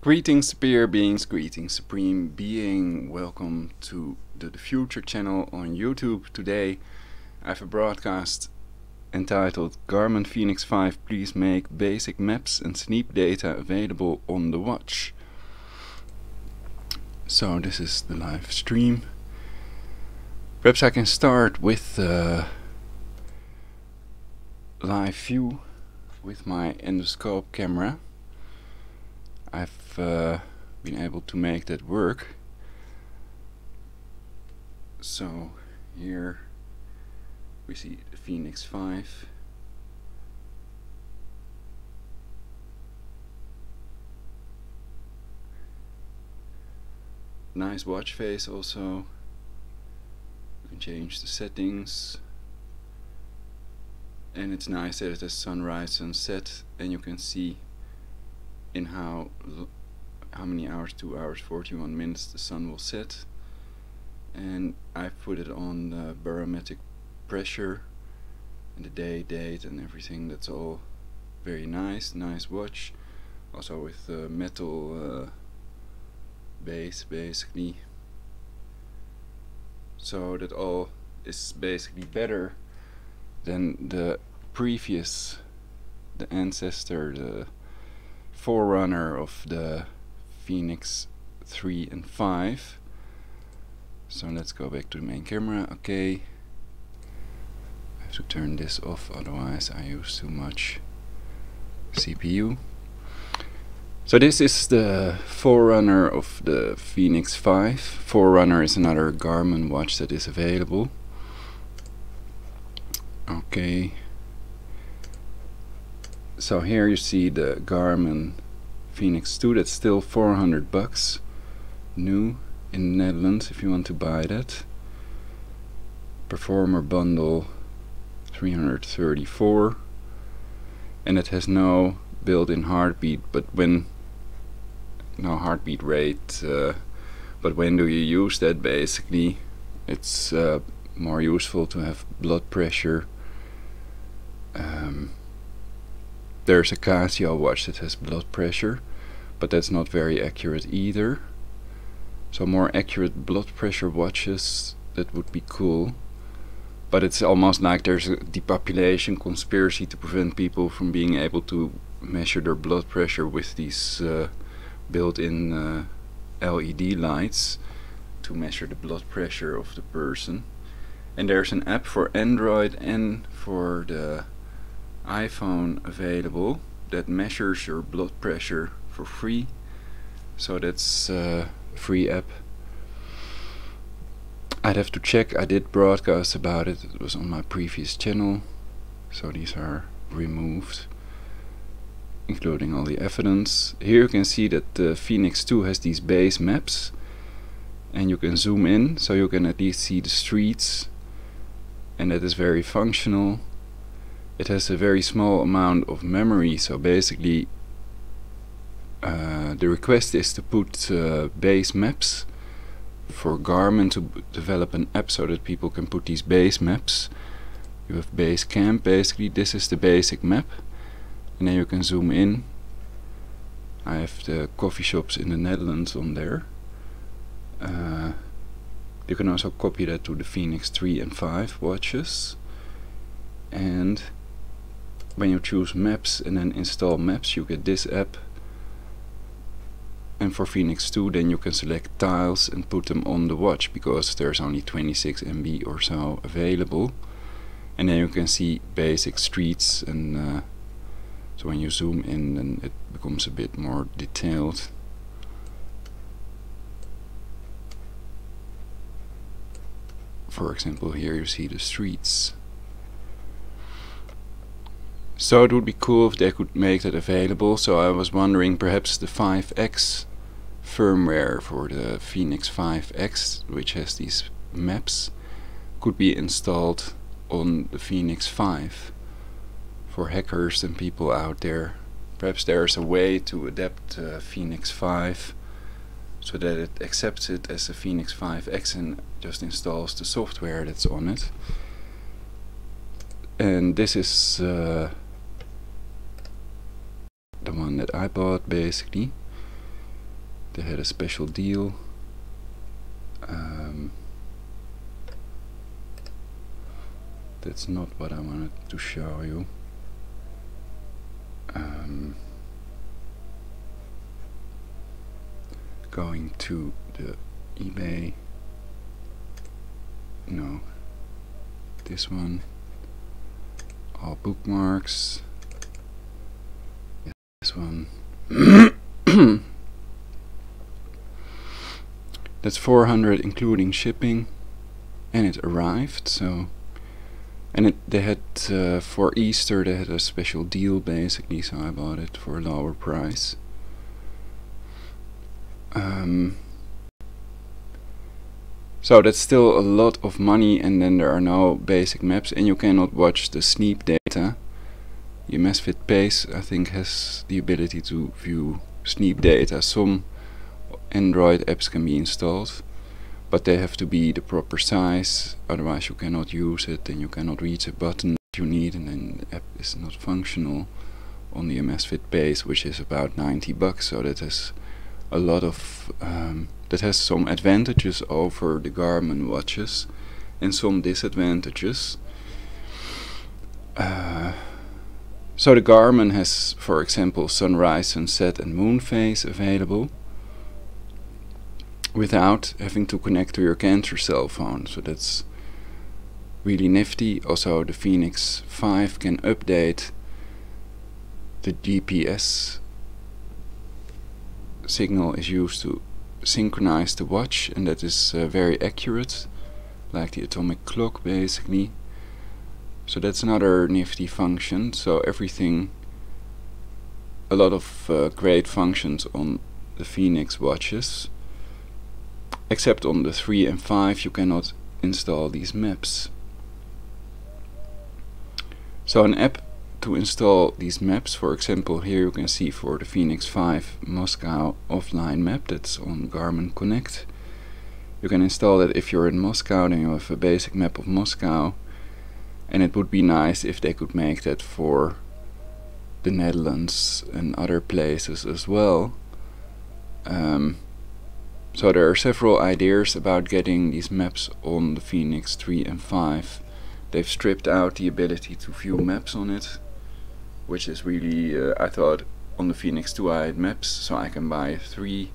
Greetings, superior beings, greetings, supreme being. Welcome to the Future channel on YouTube. Today I have a broadcast entitled Garmin Fenix 5, please make basic maps and sleep data available on the watch. So this is the live stream. Perhaps I can start with live view with my endoscope camera. I've been able to make that work. So here we see the Fenix 5. Nice watch face also. You can change the settings. And it's nice that it has sunrise, sunset, and you can see in how many hours, 2 hours 41 minutes the sun will set. And I've put it on the barometric pressure and the date and everything. That's all very nice watch, also with metal base basically, so that all is basically better than the previous, the ancestor, the forerunner of the Fenix 3 and 5. So let's go back to the main camera. Okay, I have to turn this off, otherwise I use too much CPU. So this is the forerunner of the Fenix 5. Forerunner is another Garmin watch that is available. Okay, so here you see the Garmin Fenix 2. That's still $400 new in the Netherlands if you want to buy that. Performer bundle $334, and it has no built-in heartbeat, but when no heartbeat rate, but when do you use that? Basically it's more useful to have blood pressure. There's a Casio watch that has blood pressure, but that's not very accurate either. So more accurate blood pressure watches, that would be cool. But it's almost like there's a depopulation conspiracy to prevent people from being able to measure their blood pressure with these built-in LED lights to measure the blood pressure of the person. And there's an app for Android and for the iPhone available that measures your blood pressure for free. So that's a free app. I'd have to check. I did broadcast about it. It was on my previous channel. So these are removed, including all the evidence. Here you can see that the Fenix 2 has these base maps, and you can zoom in so you can at least see the streets, and that is very functional. It has a very small amount of memory, so basically the request is to put base maps for Garmin to develop an app so that people can put these base maps. You have base camp, basically this is the basic map, and then you can zoom in. I have the coffee shops in the Netherlands on there. You can also copy that to the Fenix 3 and 5 watches, and when you choose maps and then install maps, you get this app. And for Fenix 2 then you can select tiles and put them on the watch, because there's only 26 MB or so available. And then you can see basic streets, and so when you zoom in then it becomes a bit more detailed. For example, here you see the streets. So it would be cool if they could make that available. So I was wondering, perhaps the 5X firmware for the Fenix 5X, which has these maps, could be installed on the Fenix 5 for hackers and people out there. Perhaps there's a way to adapt Fenix 5 so that it accepts it as a Fenix 5X and just installs the software that's on it. And this is the one that I bought basically. they had a special deal. That's not what I wanted to show you. Going to the eBay. No, this one. All bookmarks. Yeah, this one. That's 400 including shipping, and it arrived. So, and they had for Easter they had a special deal basically, so I bought it for a lower price. So that's still a lot of money, and then there are no basic maps, and you cannot watch the sneap data. Your Misfit Base, I think, has the ability to view sneap data. Some Android apps can be installed, but they have to be the proper size, otherwise you cannot use it, and you cannot reach a button that you need, and then the app is not functional on the Misfit Base, which is about $90. So that has a lot of that has some advantages over the Garmin watches and some disadvantages. So the Garmin has, for example, sunrise, sunset and moon phase available without having to connect to your cancer cell phone, so that's really nifty. Also the Fenix 5 can update the GPS signal is used to synchronize the watch, and that is very accurate, like the atomic clock basically. So that's another nifty function. So everything, a lot of great functions on the Fenix watches, except on the 3 and 5 you cannot install these maps. So an app to install these maps, for example, here you can see for the Fenix 5 Moscow offline map, that's on Garmin Connect. You can install that if you're in Moscow, then you have a basic map of Moscow, and it would be nice if they could make that for the Netherlands and other places as well. So there are several ideas about getting these maps on the Fenix 3 and 5. They've stripped out the ability to view maps on it, which is really, I thought on the Fenix 2 I had maps, so I can buy a 3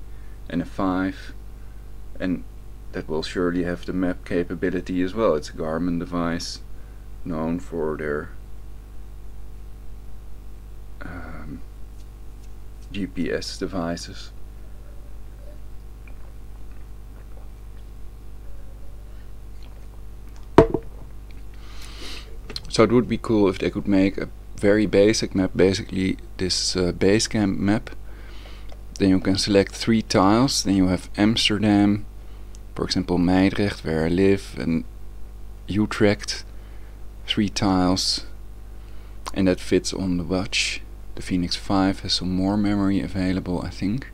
and a 5, and that will surely have the map capability as well. It's a Garmin device known for their GPS devices. So it would be cool if they could make a very basic map, basically this base camp map. Then you can select 3 tiles, then you have Amsterdam, for example Meidrecht where I live, and Utrecht, 3 tiles, and that fits on the watch. The Fenix 5 has some more memory available, I think,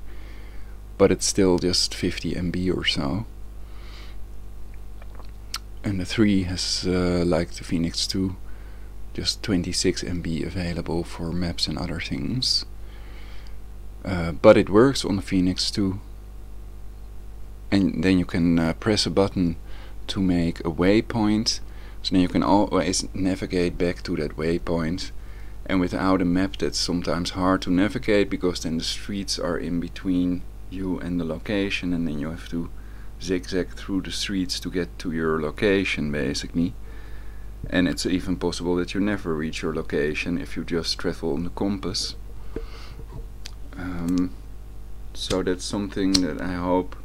but it's still just 50 MB or so. And the 3 has, like the Fenix 2, just 26 MB available for maps and other things. But it works on the Fenix 2. And then you can press a button to make a waypoint. So then you can always navigate back to that waypoint. And without a map that's sometimes hard to navigate, because then the streets are in between you and the location, and then you have to zigzag through the streets to get to your location basically. And it's even possible that you never reach your location if you just travel on the compass. So that's something that I hope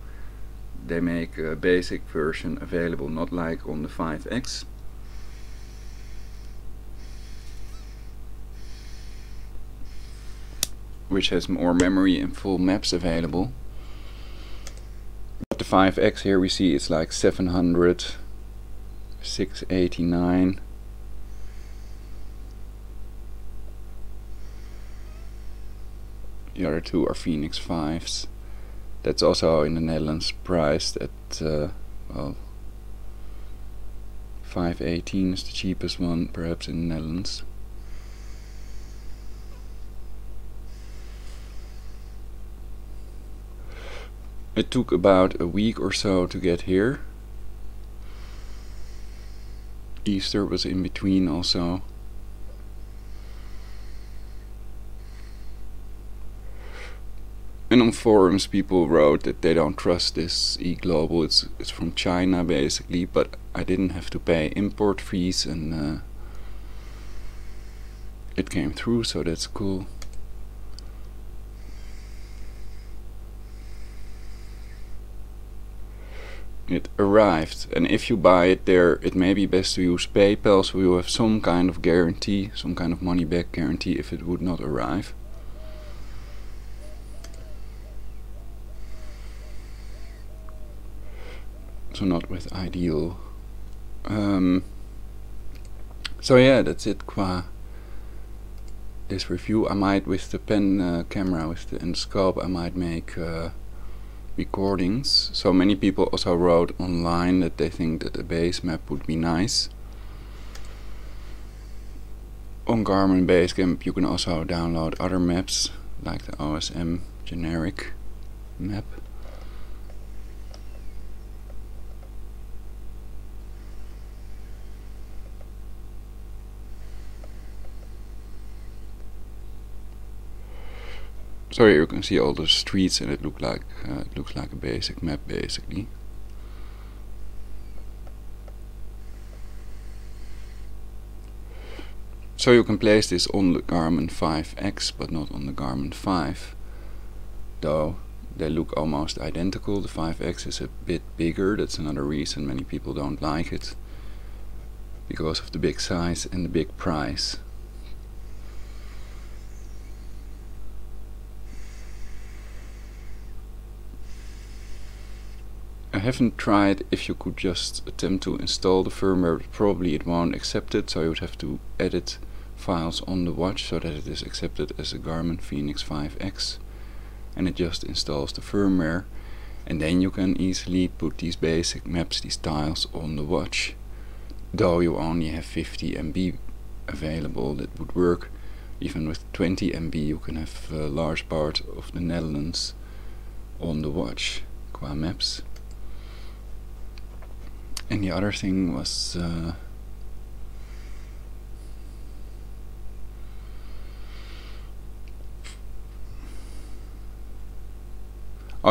they make a basic version available, not like on the 5X. Which has more memory and full maps available. But the 5X here we see it's like 700, 689. The other 2 are Fenix 5s. That's also in the Netherlands priced at well, 518 is the cheapest one perhaps in the Netherlands. It took about a week or so to get here. Easter was in between also. And on forums people wrote that they don't trust this e-global, it's from China basically, but I didn't have to pay import fees and it came through, so that's cool. It arrived, and if you buy it there, it may be best to use PayPal, so you have some kind of guarantee, some kind of money back guarantee if it would not arrive. So not with ideal. So yeah, that's it qua this review. I might, with the pen camera and the scope, I might make recordings. So many people also wrote online that they think that a base map would be nice. On Garmin Basecamp you can also download other maps, like the OSM generic map. So here you can see all the streets, and it looks like a basic map basically. So you can place this on the Garmin 5X, but not on the Garmin 5, though they look almost identical. The 5X is a bit bigger. That's another reason many people don't like it, because of the big size and the big price. I haven't tried if you could just attempt to install the firmware. Probably it won't accept it, so you would have to edit files on the watch so that it is accepted as a Garmin Fenix 5X, and it just installs the firmware, and then you can easily put these basic maps, these tiles, on the watch. Though you only have 50 MB available, that would work. Even with 20 MB you can have a large part of the Netherlands on the watch qua maps. And the other thing was oh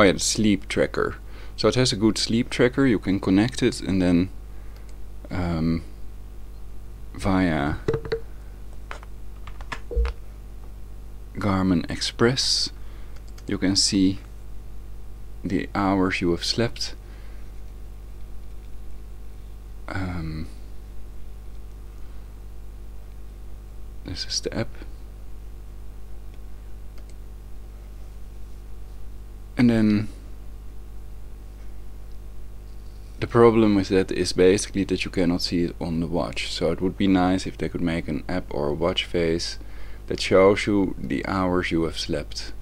yeah, the sleep tracker. So it has a good sleep tracker. You can connect it, and then via Garmin Express you can see the hours you have slept. This is the app, and then the problem with that is basically that you cannot see it on the watch. So it would be nice if they could make an app or a watch face that shows you the hours you have slept.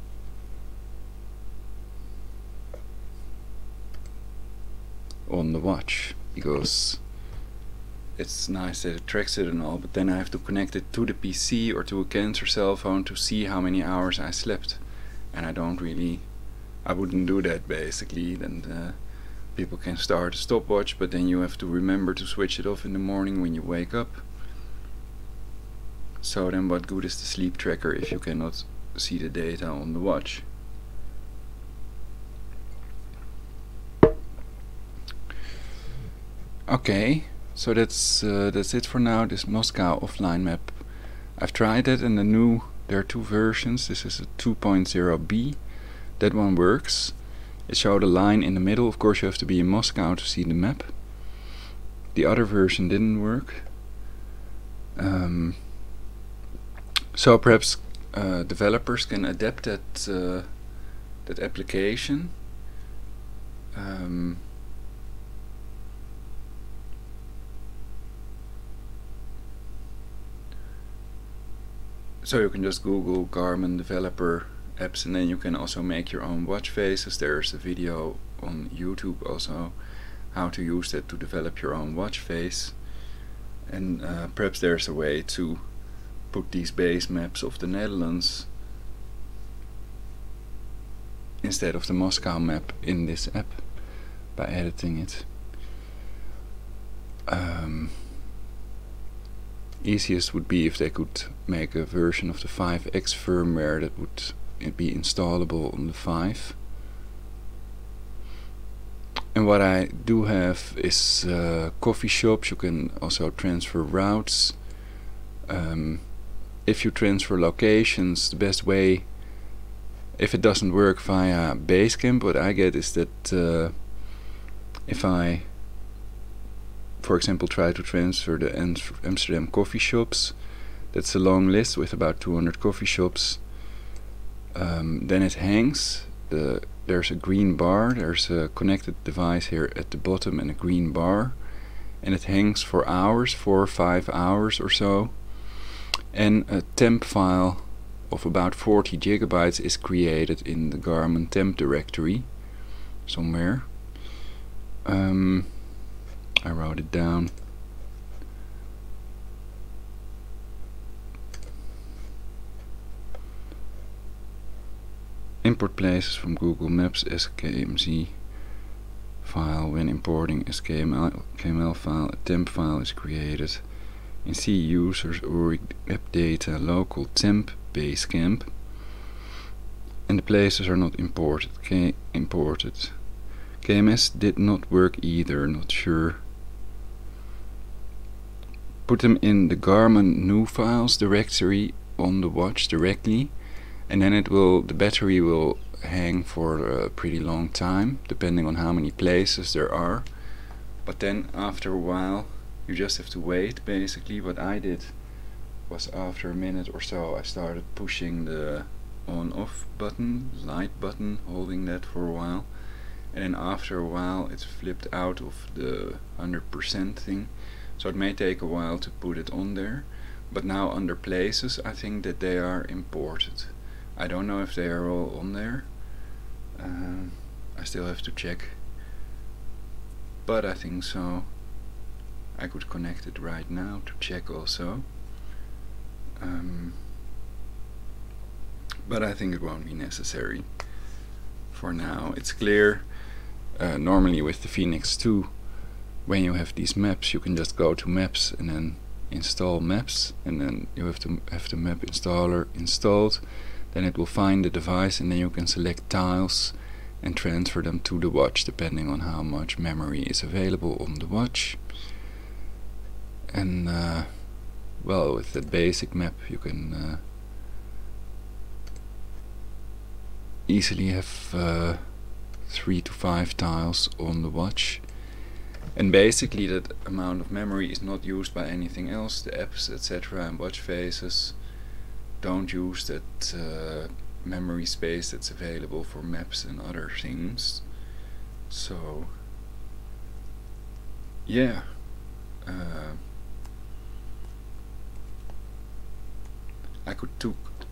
On the watch, because it's nice that it tracks it and all, but then I have to connect it to the PC or to a cancer cell phone to see how many hours I slept, and I wouldn't do that basically. Then people can start a stopwatch, but then you have to remember to switch it off in the morning when you wake up. So then what good is the sleep tracker if you cannot see the data on the watch? Okay, so that's it for now. This Moscow offline map, I've tried it, and there are two versions. This is a 2.0b. That one works. It showed a line in the middle. Of course you have to be in Moscow to see the map. The other version didn't work. So perhaps developers can adapt that application. So you can just Google Garmin developer apps, and then you can also make your own watch faces. There's a video on YouTube also how to use that to develop your own watch face, and perhaps there's a way to put these base maps of the Netherlands instead of the Moscow map in this app by editing it. Easiest would be if they could make a version of the 5X firmware that would be installable on the 5. And what I do have is coffee shops. You can also transfer routes. If you transfer locations, the best way, if it doesn't work via Basecamp, what I get is that if I, for example, try to transfer the Amsterdam coffee shops, that's a long list with about 200 coffee shops, then it hangs. There's a green bar, there's a connected device here at the bottom and a green bar, and it hangs for hours, 4 or 5 hours or so, and a temp file of about 40 gigabytes is created in the Garmin temp directory somewhere. I wrote it down. Import places from Google Maps skmz file. When importing KML file, a temp file is created. In C users or web data local temp Basecamp, and the places are not imported. Imported. KMS did not work either, not sure. Put them in the Garmin new files directory on the watch directly, and then the battery will hang for a pretty long time, depending on how many places there are. But then after a while you just have to wait. Basically what I did was, after a minute or so, I started pushing the on-off button, light button, holding that for a while, and then after a while it flipped out of the 100% thing, so it may take a while to put it on there. But now under places, I think that they are imported. I don't know if they are all on there. I still have to check, but I think so. I could connect it right now to check also. But I think it won't be necessary for now. It's clear. Normally with the Fenix 2, when you have these maps, you can just go to maps and then install maps, and then you have to have the map installer installed. Then it will find the device, and then you can select tiles and transfer them to the watch depending on how much memory is available on the watch. And well, with the basic map you can easily have 3 to 5 tiles on the watch, and basically that amount of memory is not used by anything else. The apps, etc., and watch faces don't use that memory space that's available for maps and other things. So yeah, I could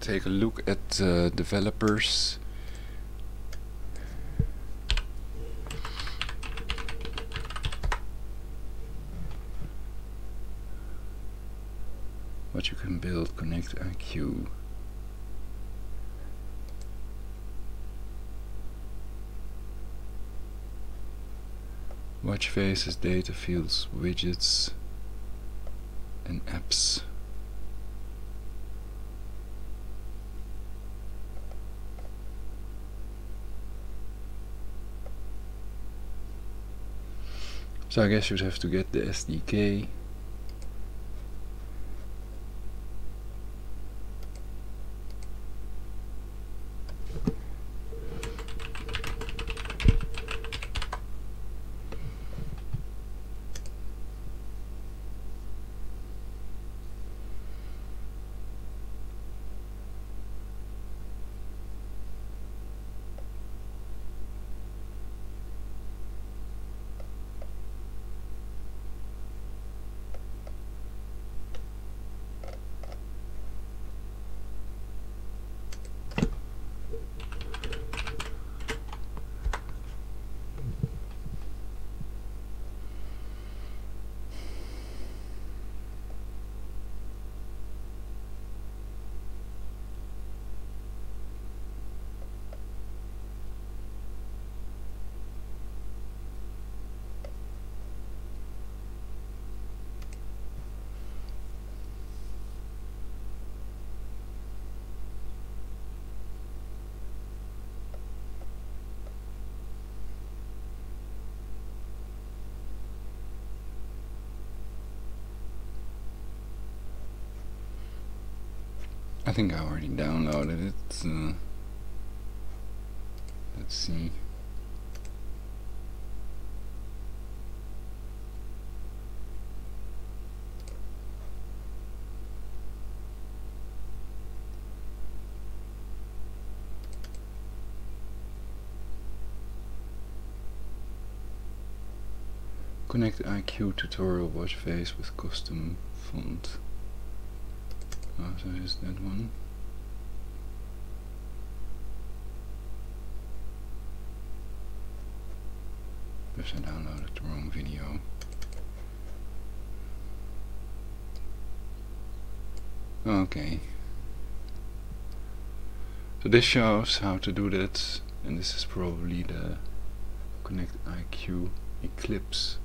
take a look at developers. What you can build, connect IQ. Watch faces, data fields, widgets, and apps. So I guess you'd have to get the SDK. I think I already downloaded it. Let's see. Connect IQ tutorial watch face with custom font. Oh, so is that one. Perhaps I downloaded the wrong video. Okay. So this shows how to do that, and this is probably the Connect IQ Eclipse.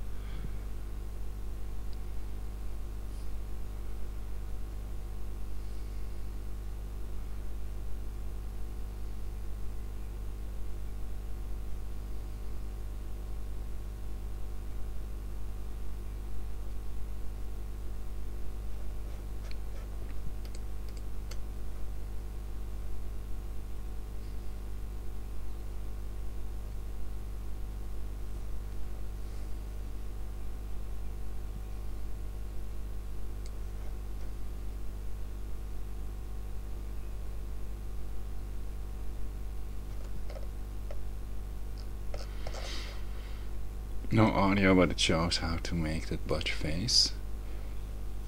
No audio, but it shows how to make that watch face,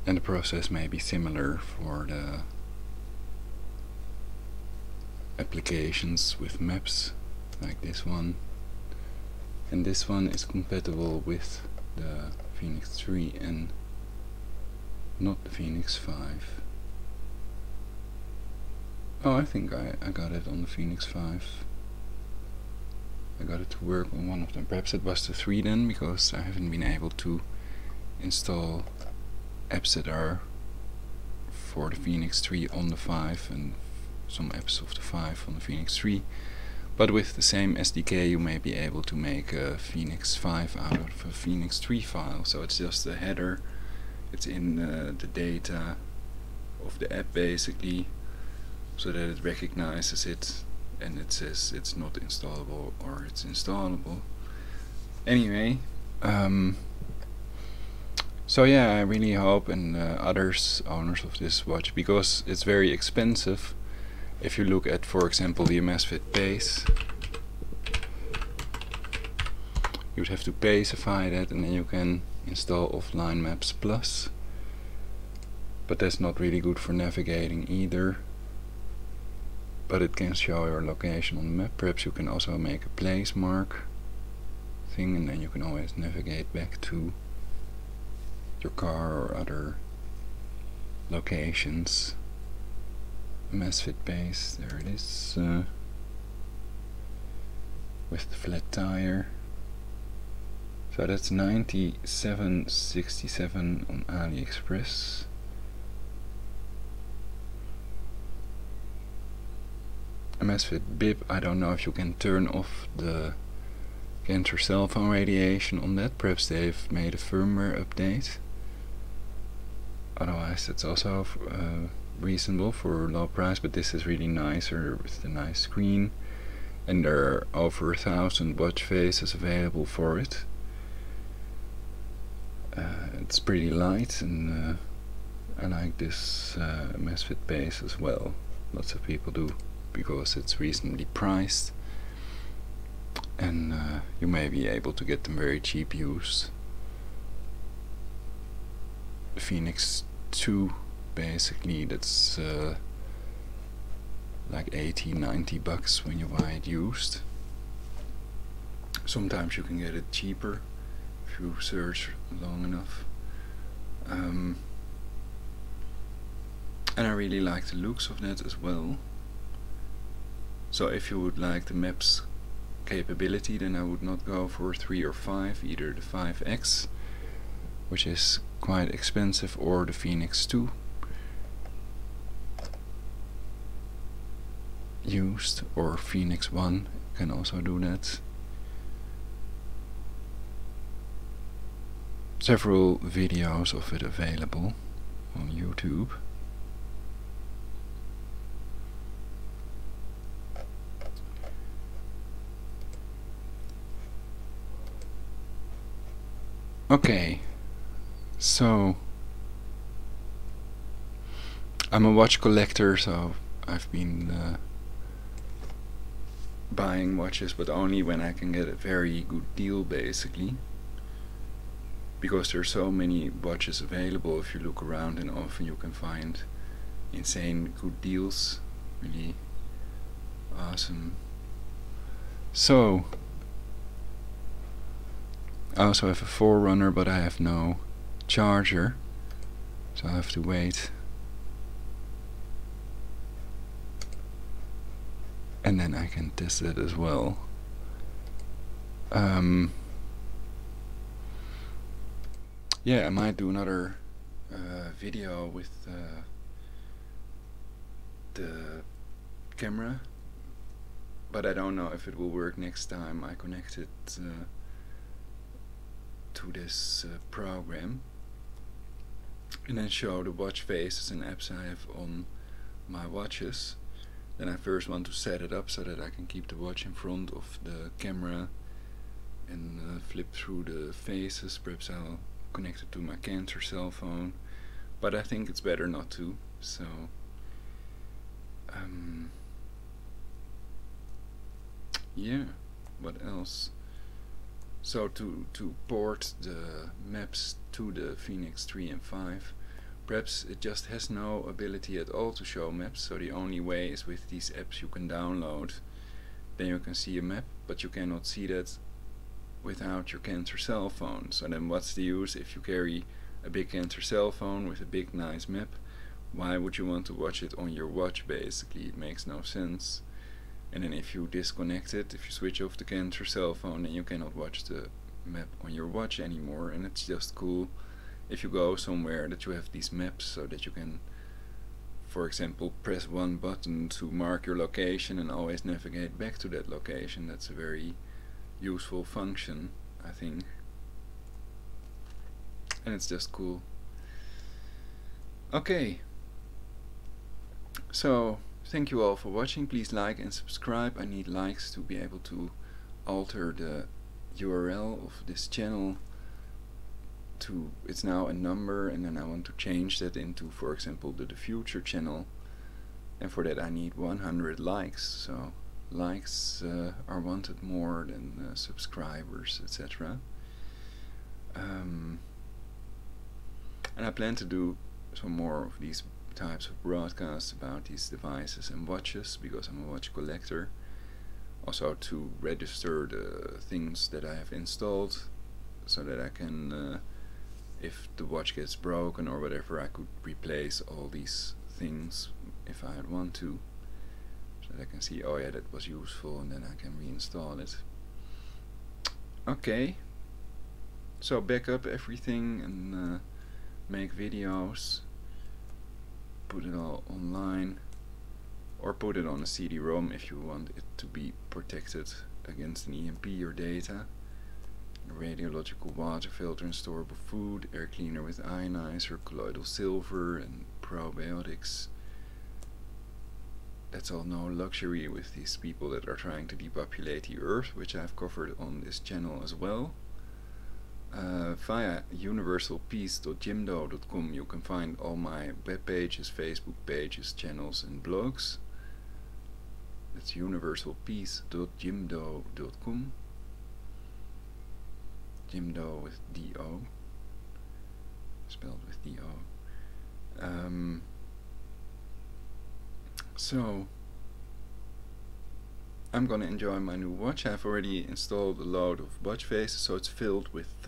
and the process may be similar for the applications with maps like this one, and this one is compatible with the Fenix 3 and not the Fenix 5. Oh, I think I got it on the Fenix 5. I got it to work on one of them. Perhaps it was the 3 then, because I haven't been able to install apps that are for the Fenix 3 on the 5 and some apps of the 5 on the Fenix 3. But with the same SDK you may be able to make a Fenix 5 out of a Fenix 3 file. So it's just a header, it's in the data of the app basically, so that it recognizes it and it says it's not installable or it's installable. Anyway, so yeah, I really hope, and others, owners of this watch, because it's very expensive. If you look at, for example, the Amazfit Base, you would have to basify that, and then you can install Offline Maps Plus, but that's not really good for navigating either. But it can show your location on the map. Perhaps you can also make a place mark thing, and then you can always navigate back to your car or other locations. Amazfit Base, there it is, with the flat tire. So that's 97.67 on AliExpress. Amazfit Bip, I don't know if you can turn off the cancer cell phone radiation on that. Perhaps they've made a firmware update. Otherwise that's also reasonable for a low price, but this is really nicer with the nice screen, and there are over 1,000 watch faces available for it. It's pretty light, and I like this Amazfit Base as well. Lots of people do, because it's reasonably priced, and you may be able to get them very cheap used. The Fenix 2 basically, that's like 80-90 bucks when you buy it used. Sometimes you can get it cheaper if you search long enough. And I really like the looks of that as well. So if you would like the maps capability, then I would not go for 3 or 5, either the 5X, which is quite expensive, or the Fenix 2 used, or Fenix 1 can also do that. Several videos of it available on YouTube. Okay, so I'm a watch collector, so I've been buying watches, but only when I can get a very good deal, basically. Because there are so many watches available if you look around, and often you can find insane good deals. Really awesome. So I also have a Forerunner, but I have no charger, so I have to wait. And then I can test it as well. Yeah, I might do another video with the camera, but I don't know if it will work next time I connect it to this program, and then show the watch faces and apps I have on my watches. Then I first want to set it up so that I can keep the watch in front of the camera and flip through the faces. Perhaps I'll connect it to my cancer cell phone, but I think it's better not to. So yeah, what else? So to port the maps to the Fenix 3 and 5, perhaps it just has no ability at all to show maps, so the only way is with these apps you can download. Then you can see a map, but you cannot see that without your cancer cell phone. So then what's the use if you carry a big cancer cell phone with a big nice map? Why would you want to watch it on your watch, basically? It makes no sense. And then if you disconnect it, if you switch off the cancer cell phone, then you cannot watch the map on your watch anymore. And it's just cool if you go somewhere that you have these maps, so that you can, for example, press one button to mark your location and always navigate back to that location. That's a very useful function, I think, and it's just cool. Okay, so thank you all for watching. Please like and subscribe. I need likes to be able to alter the URL of this channel to, it's now a number, and then I want to change that into, for example, the future channel, and for that I need 100 likes. So likes are wanted more than subscribers, etc. And I plan to do some more of these types of broadcasts about these devices and watches, because I'm a watch collector. Also to register the things that I have installed, so that I can, if the watch gets broken or whatever, I could replace all these things if I want to. I can see, oh yeah, that was useful, and then I can reinstall it. Okay, so back up everything and make videos, put it all online, or put it on a CD-ROM if you want it to be protected against an EMP or data. A radiological water filter and storable food, air cleaner with ionizer, colloidal silver and probiotics. That's all no luxury with these people that are trying to depopulate the earth, which I've covered on this channel as well. Via universalpeace.jimdo.com you can find all my web pages, Facebook pages, channels and blogs. That's universalpeace.jimdo.com. Jimdo with D-O, spelled with D-O. So I'm gonna enjoy my new watch. I've already installed a load of watch faces, so it's filled with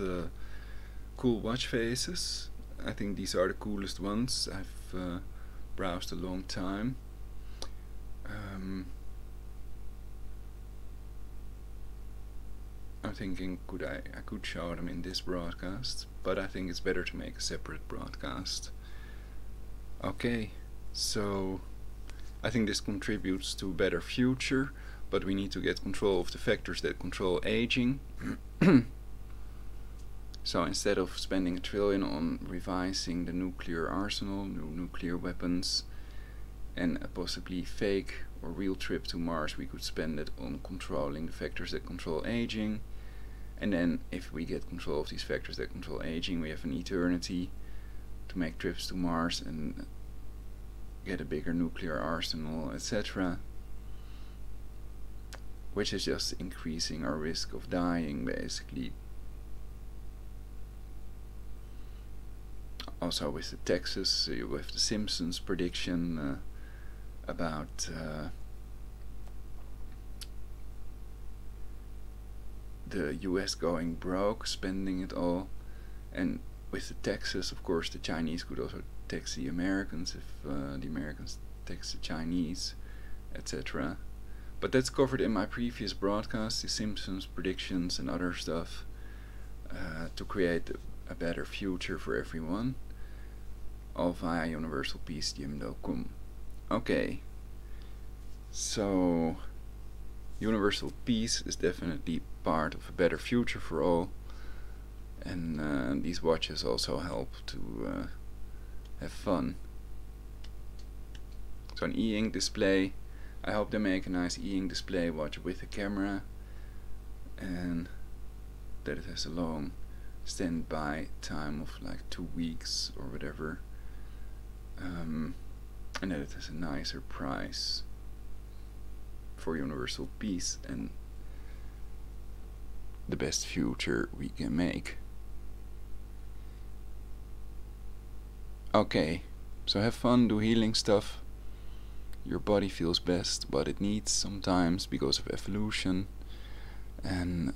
cool watch faces. I think these are the coolest ones. I've browsed a long time. I'm thinking, I could show them in this broadcast, but I think it's better to make a separate broadcast. Okay, so I think this contributes to a better future, but we need to get control of the factors that control aging. So instead of spending $1 trillion on revising the nuclear arsenal, new nuclear weapons, and a possibly fake or real trip to Mars, we could spend it on controlling the factors that control aging, And then if we get control of these factors that control aging, we have an eternity to make trips to Mars and get a bigger nuclear arsenal, etc., which is just increasing our risk of dying, basically. Also with the taxes, with the Simpsons prediction about the US going broke, spending it all, and with the taxes, of course, the Chinese could also tax the Americans if the Americans tax the Chinese, etc. But that's covered in my previous broadcast, the Simpsons predictions and other stuff, to create a better future for everyone, all via universalpeacegym.com. Okay, so universal peace is definitely part of a better future for all, and these watches also help to have fun. So an e-ink display, I hope they make a nice e-ink display watch with a camera, and that it has a long standby time of like 2 weeks or whatever, and that it has a nicer price for universal peace and the best future we can make. Okay, so have fun, do healing stuff. Your body feels best what it needs sometimes because of evolution, and